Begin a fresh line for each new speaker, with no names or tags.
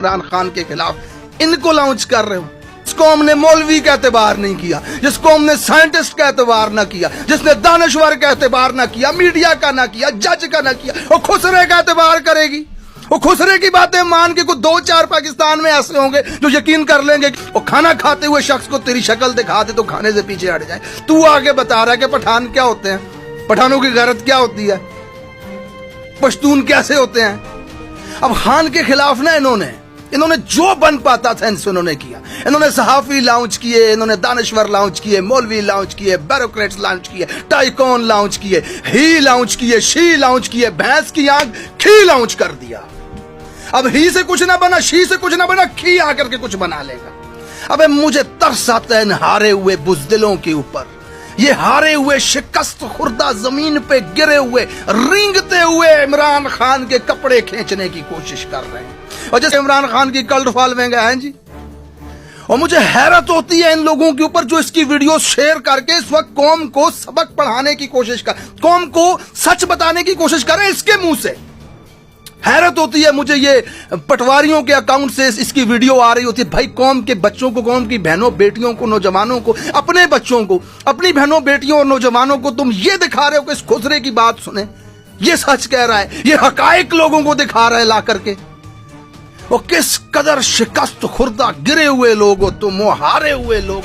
इमरान खान के खिलाफ इनको लॉन्च कर रहे हो। जिस कौम ने मौलवी का एतबार नहीं किया, जिस कौम ने साइंटिस्ट का एतबार ना किया, जिसने दानश्वर का एतबार ना किया, मीडिया का ना किया, जज का ना किया, वो खुसरे का एतबार करेगी। वो खुसरे की बातें मान के कुछ 2-4 पाकिस्तान में ऐसे होंगे जो यकीन कर लेंगे। वो खाना खाते हुए शख्स को तेरी शक्ल दिखा दे तो खाने से पीछे हट जाए। तू आगे बता रहा है कि पठान क्या होते हैं, पठानों की गैरत क्या होती है, पश्तून कैसे होते हैं। अब खान के खिलाफ ना इन्होंने जो बन पाता था इनसे उन्होंने किया। इन्होंने सहाफी लॉन्च किए, इन्होंने दानश्वर लॉन्च किए, मौलवी लॉन्च किए, ब्यूरोक्रेट्स लॉन्च किए, टाइकॉन लॉन्च किए, ही लॉन्च किए, शी लॉन्च किए, भैंस की आंख खी लॉन्च कर दिया। अब ही से कुछ ना बना, शी से कुछ ना बना, खी आकर के कुछ बना लेगा। अबे मुझे तरस आता है इन हारे हुए बुजदिलों के ऊपर। ये हारे हुए शिकस्त खुर्दा जमीन पे गिरे हुए रेंगते हुए इमरान खान के कपड़े खींचने की कोशिश कर रहे हैं। और जैसे इमरान खान की कल्ट फॉलोइंग है जी। और मुझे हैरत होती है इन लोगों के ऊपर जो इसकी वीडियो शेयर करके इस वक्त कौम को सबक पढ़ाने की कोशिश कर, कौम को सच बताने की कोशिश कर रहे हैं इसके मुंह से। हैरत होती है मुझे, ये पटवारियों के अकाउंट से इसकी वीडियो आ रही होती है। भाई कौम के बच्चों को, कौम की बहनों बेटियों को, नौजवानों को, अपने बच्चों को, अपनी बहनों बेटियों और नौजवानों को तुम ये दिखा रहे हो कि इस खुसरे की बात सुने, ये सच कह रहा है, ये हकायक लोगों को दिखा रहा है ला करके। वो किस कदर शिकस्त खुर्दा गिरे हुए लोग हो तुम, वो हारे हुए लोग।